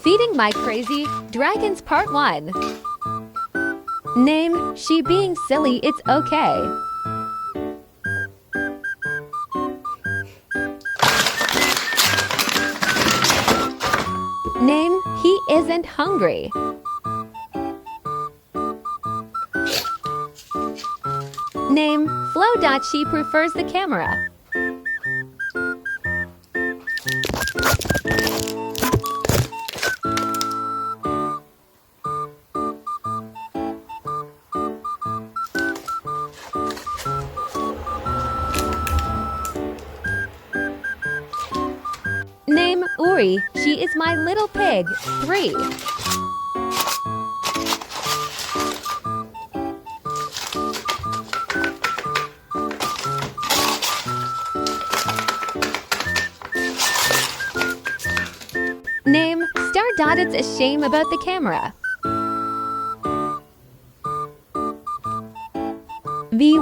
Feeding My Crazy Dragons Part 1. Name, She Being Silly, It's Okay. Name, He Isn't Hungry. Name, Flo. She prefers the camera. Name, Uri, She Is My Little Pig, 3. Name, Star. It's a shame about the camera. V.